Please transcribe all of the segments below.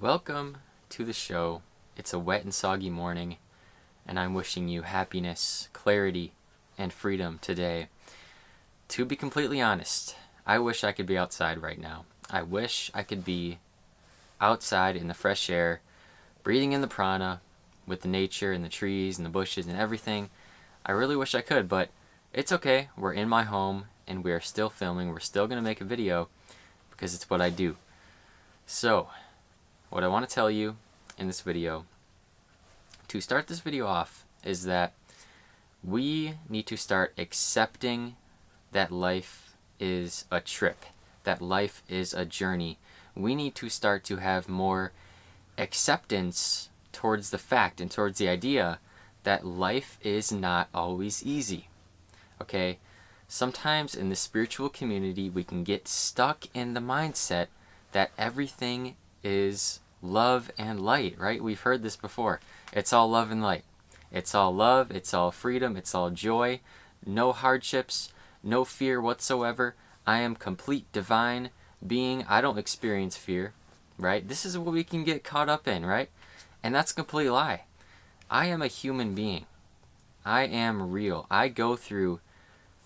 Welcome to the show. It's a wet and soggy morning, and I'm wishing you happiness, clarity, and freedom today. To be completely honest, I wish I could be outside right now. I wish I could be outside in the fresh air, breathing in the prana, with the nature and the trees and the bushes and everything. I really wish I could, but it's okay. We're in my home, and we are still filming. We're still going to make a video because it's what I do. So, what I want to tell you in this video, to start this video off, is that we need to start accepting that life is a trip, that life is a journey. We need to start to have more acceptance towards the fact and towards the idea that life is not always easy. Okay? Sometimes in the spiritual community, we can get stuck in the mindset that everything is love and light, right? We've heard this before. It's all love and light. It's all love, it's all freedom, it's all joy, no hardships, no fear whatsoever. I am complete divine being. I don't experience fear, right? This is what we can get caught up in, right? And that's a complete lie. I am a human being. I am real. I go through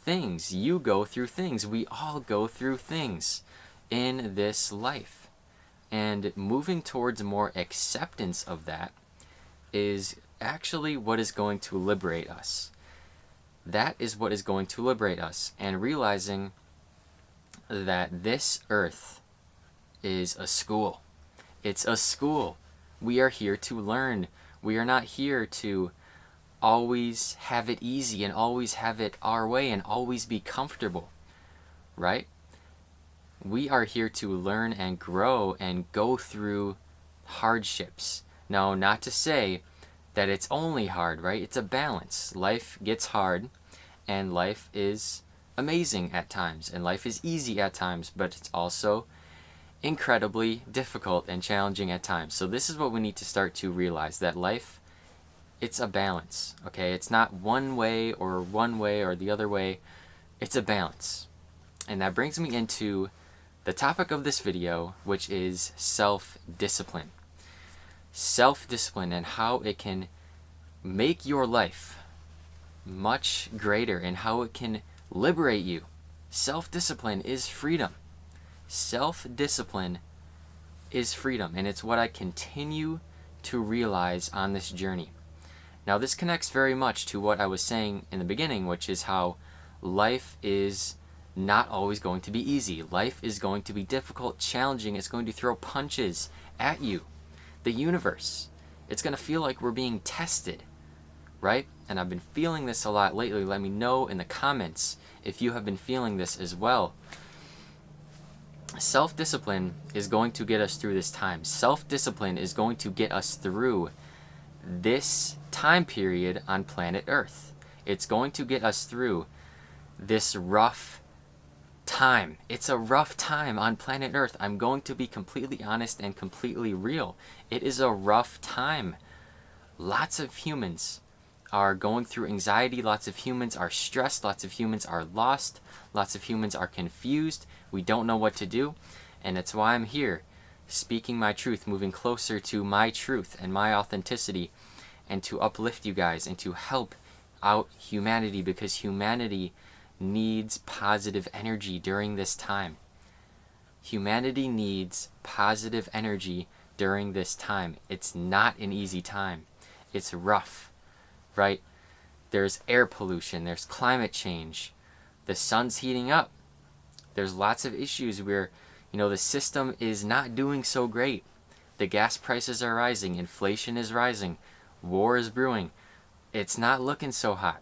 things. You go through things. We all go through things in this life. And moving towards more acceptance of that is actually what is going to liberate us. That is what is going to liberate us. And realizing that this earth is a school. It's a school. We are here to learn. We are not here to always have it easy and always have it our way and always be comfortable, right? We are here to learn and grow and go through hardships. Now, not to say that it's only hard, right? It's a balance. Life gets hard and life is amazing at times and life is easy at times, but it's also incredibly difficult and challenging at times. So this is what we need to start to realize, that life, it's a balance, okay? It's not one way or the other way. It's a balance. And that brings me into the topic of this video, which is self-discipline. Self-discipline and how it can make your life much greater and how it can liberate you. Self-discipline is freedom. Self-discipline is freedom, and it's what I continue to realize on this journey. Now, this connects very much to what I was saying in the beginning, which is how life is not always going to be easy. Life is going to be difficult, challenging. It's going to throw punches at you. The universe, it's going to feel like we're being tested, right? And I've been feeling this a lot lately. Let me know in the comments if you have been feeling this as well. Self-discipline is going to get us through this time. Self-discipline is going to get us through this time period on planet Earth. It's going to get us through this rough time. It's a rough time on planet Earth. I'm going to be completely honest and completely real. It is a rough time. Lots of humans are going through anxiety. Lots of humans are stressed. Lots of humans are lost. Lots of humans are confused. We don't know what to do. And it's why I'm here, speaking my truth, moving closer to my truth and my authenticity, and to uplift you guys and to help out humanity, because humanity needs positive energy during this time. Humanity needs positive energy during this time. It's not an easy time. It's rough, right? There's air pollution. There's climate change. The sun's heating up. There's lots of issues where, the system is not doing so great. The gas prices are rising. Inflation is rising. War is brewing. It's not looking so hot.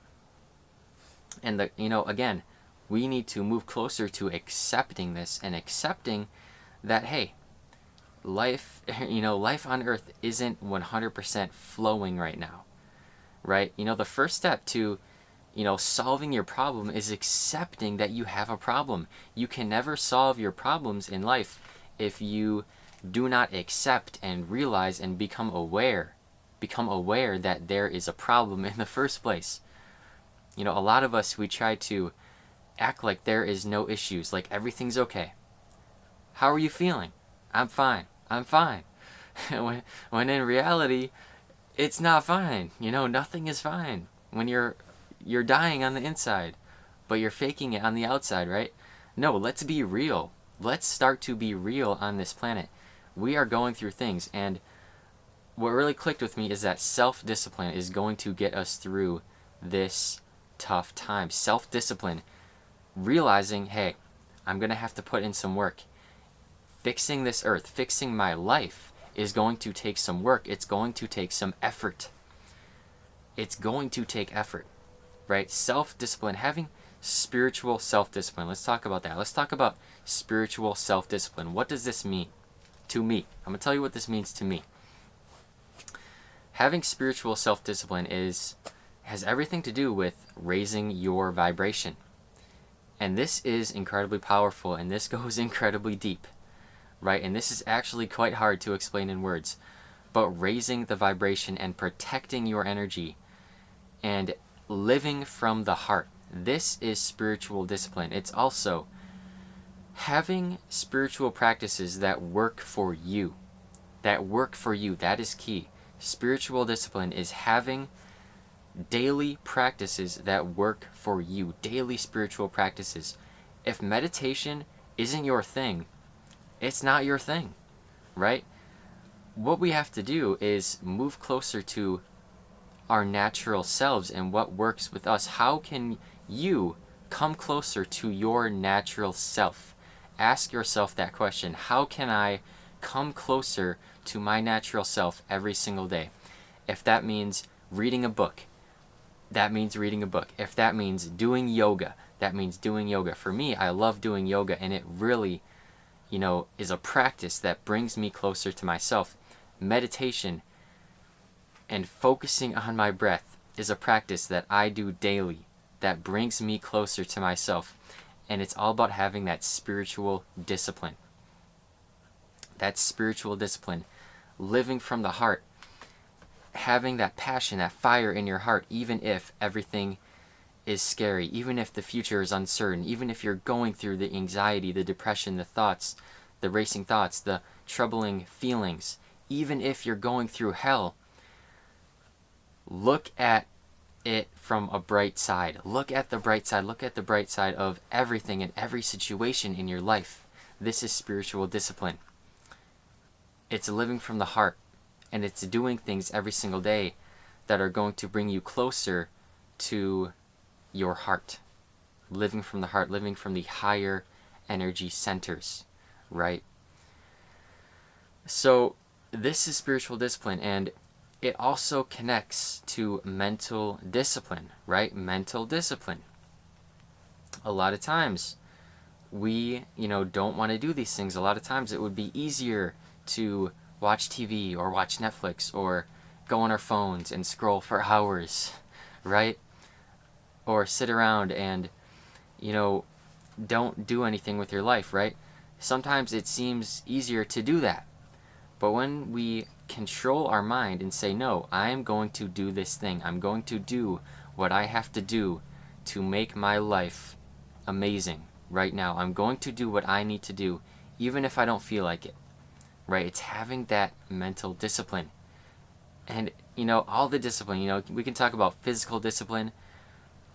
And again, we need to move closer to accepting this and accepting that, hey, life on Earth isn't 100% flowing right now, right? The first step to, solving your problem is accepting that you have a problem. You can never solve your problems in life if you do not accept and realize and become aware that there is a problem in the first place. A lot of us, we try to act like there is no issues, like everything's okay. How are you feeling? I'm fine. when in reality, it's not fine. Nothing is fine when you're dying on the inside, but you're faking it on the outside, right? No, let's be real. Let's start to be real on this planet. We are going through things, and what really clicked with me is that self-discipline is going to get us through this tough time. Self-discipline, realizing, hey, I'm going to have to put in some work. Fixing this earth, fixing my life is going to take some work. It's going to take some effort. It's going to take effort, right? Self-discipline, having spiritual self-discipline. Let's talk about that. Let's talk about spiritual self-discipline. What does this mean to me? I'm going to tell you what this means to me. Having spiritual self-discipline has everything to do with raising your vibration. And this is incredibly powerful, and this goes incredibly deep, right? And this is actually quite hard to explain in words. But raising the vibration and protecting your energy and living from the heart, this is spiritual discipline. It's also having spiritual practices that work for you. That is key. Spiritual discipline is having daily practices that work for you. Daily spiritual practices. If meditation isn't your thing, it's not your thing, right? What we have to do is move closer to our natural selves and what works with us. How can you come closer to your natural self? Ask yourself that question. How can I come closer to my natural self every single day? If that means reading a book, that means reading a book. If that means doing yoga, that means doing yoga. For me, I love doing yoga, and it really, is a practice that brings me closer to myself. Meditation and focusing on my breath is a practice that I do daily that brings me closer to myself. And it's all about having that spiritual discipline. That spiritual discipline, living from the heart, having that passion, that fire in your heart, even if everything is scary, even if the future is uncertain, even if you're going through the anxiety, the depression, the thoughts, the racing thoughts, the troubling feelings, even if you're going through hell, look at it from a bright side. Look at the bright side. Look at the bright side of everything and every situation in your life. This is spiritual discipline. It's living from the heart, and it's doing things every single day that are going to bring you closer to your heart. Living from the heart, living from the higher energy centers, right? So this is spiritual discipline, and it also connects to mental discipline, right? Mental discipline. A lot of times we, don't want to do these things. A lot of times it would be easier to watch TV or watch Netflix or go on our phones and scroll for hours, right? Or sit around and, don't do anything with your life, right? Sometimes it seems easier to do that. But when we control our mind and say, no, I'm going to do this thing. I'm going to do what I have to do to make my life amazing right now. I'm going to do what I need to do, even if I don't feel like it, right? It's having that mental discipline. And, all the discipline, we can talk about physical discipline,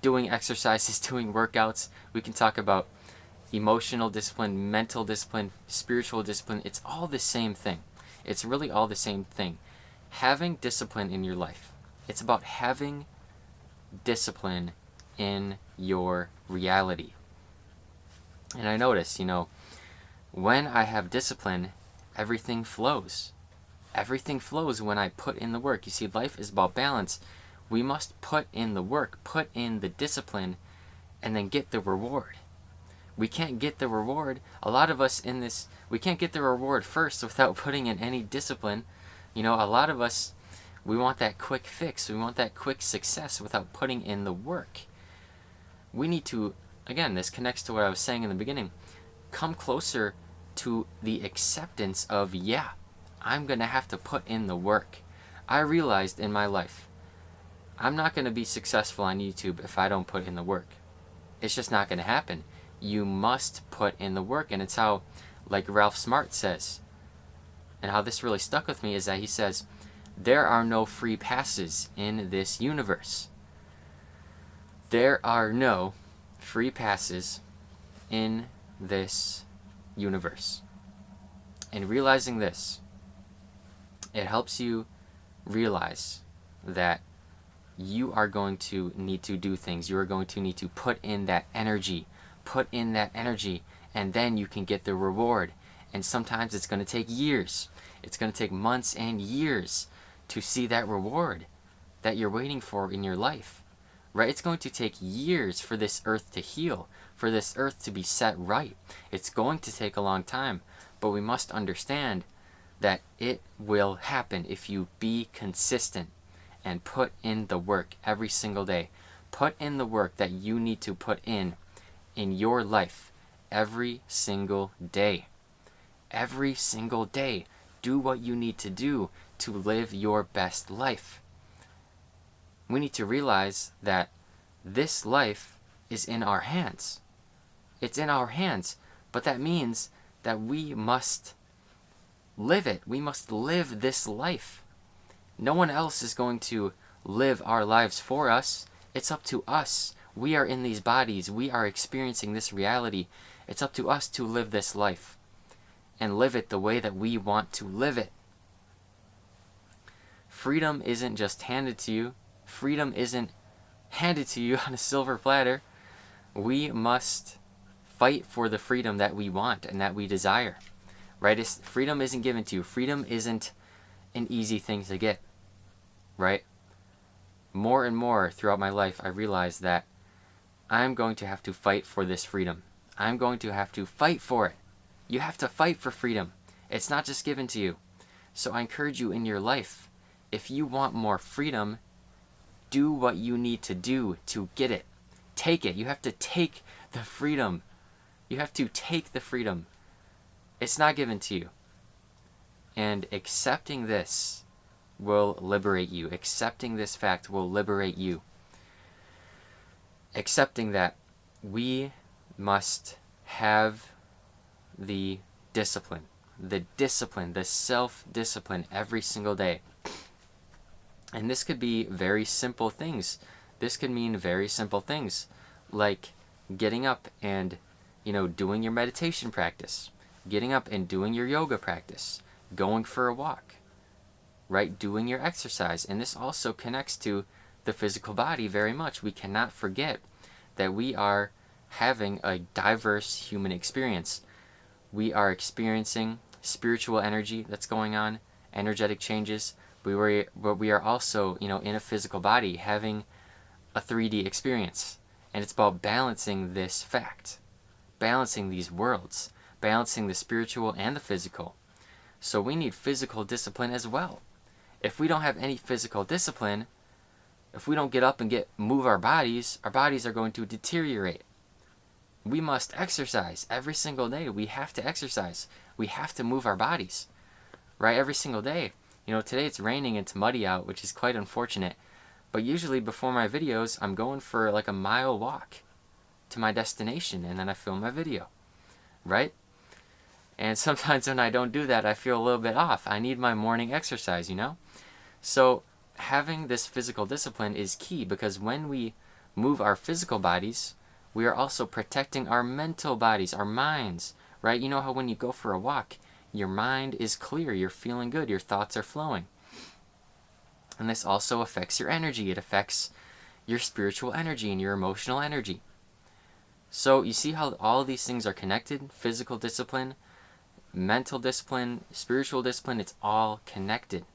doing exercises, doing workouts. We can talk about emotional discipline, mental discipline, spiritual discipline. It's all the same thing. It's really all the same thing. Having discipline in your life. It's about having discipline in your reality. And I notice, when I have discipline, everything flows. Everything flows when I put in the work. You see, life is about balance. We must put in the work, put in the discipline, and then get the reward. We can't get the reward. A lot of us we can't get the reward first without putting in any discipline. A lot of us, we want that quick fix. We want that quick success without putting in the work. We need to, again, this connects to what I was saying in the beginning, come closer to the acceptance of, yeah, I'm going to have to put in the work. I realized in my life, I'm not going to be successful on YouTube if I don't put in the work. It's just not going to happen. You must put in the work, and it's how, like Ralph Smart says, and how this really stuck with me is that he says, there are no free passes in this universe. There are no free passes in this universe. And realizing this, it helps you realize that you are going to need to do things. You are going to need to put in that energy, and then you can get the reward. And sometimes it's going to take years. It's going to take months and years to see that reward that you're waiting for in your life, right? It's going to take years for this earth to heal, for this earth to be set right. It's going to take a long time, but we must understand that it will happen if you be consistent and put in the work every single day. Put in the work that you need to put in your life every single day. Every single day. Do what you need to do to live your best life. We need to realize that this life is in our hands. It's in our hands, but that means that we must live it. We must live this life. No one else is going to live our lives for us. It's up to us. We are in these bodies. We are experiencing this reality. It's up to us to live this life and live it the way that we want to live it. Freedom isn't just handed to you. Freedom isn't handed to you on a silver platter. We must fight for the freedom that we want and that we desire. Right? Freedom isn't given to you. Freedom isn't an easy thing to get. Right? More and more throughout my life, I realize that I'm going to have to fight for this freedom. I'm going to have to fight for it. You have to fight for freedom. It's not just given to you. So I encourage you in your life, if you want more freedom, do what you need to do to get it. Take it. You have to take the freedom. You have to take the freedom. It's not given to you. And accepting this will liberate you. Accepting this fact will liberate you. Accepting that we must have the discipline, the self-discipline every single day. And this could be very simple things. This could mean very simple things like getting up and, doing your meditation practice, getting up and doing your yoga practice, going for a walk, right? Doing your exercise. And this also connects to the physical body very much. We cannot forget that we are having a diverse human experience. We are experiencing spiritual energy that's going on, energetic changes, but we are also, in a physical body having a 3D experience. And it's about balancing this fact, balancing these worlds, balancing the spiritual and the physical. So we need physical discipline as well. If we don't have any physical discipline, if we don't get up and move our bodies are going to deteriorate. We must exercise every single day. We have to exercise. We have to move our bodies, right? Every single day. Today it's raining and it's muddy out, which is quite unfortunate. But usually before my videos, I'm going for like a mile walk to my destination, and then I film my video, right? And sometimes when I don't do that, I feel a little bit off. I need my morning exercise, So having this physical discipline is key, because when we move our physical bodies, we are also protecting our mental bodies, our minds, right? You know how when you go for a walk, your mind is clear, you're feeling good, your thoughts are flowing. And this also affects your energy. It affects your spiritual energy and your emotional energy. So you see how all these things are connected? Physical discipline, mental discipline, spiritual discipline, it's all connected.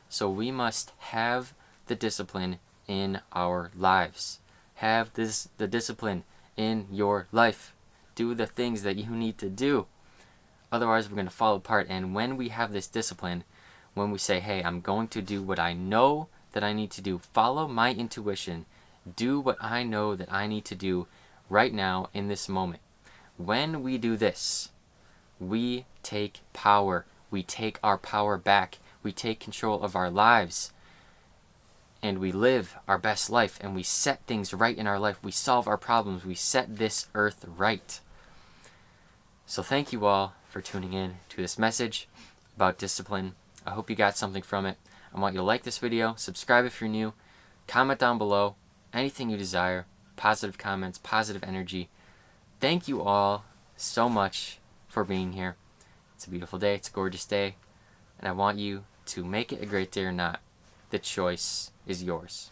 So we must have the discipline in our lives. Have the discipline in your life. Do the things that you need to do. Otherwise, we're going to fall apart. And when we have this discipline, when we say, hey, I'm going to do what I know that I need to do, follow my intuition, do what I know that I need to do right now in this moment. When we do this, we take power. We take our power back. We take control of our lives. And we live our best life, and we set things right in our life. We solve our problems. We set this earth right. So thank you all for tuning in to this message. about discipline. I hope you got something from it. I want you to like this video, subscribe if you're new, comment down below, anything you desire, positive comments, positive energy. Thank you all so much for being here. It's a beautiful day, it's a gorgeous day, and I want you to make it a great day or not. The choice is yours.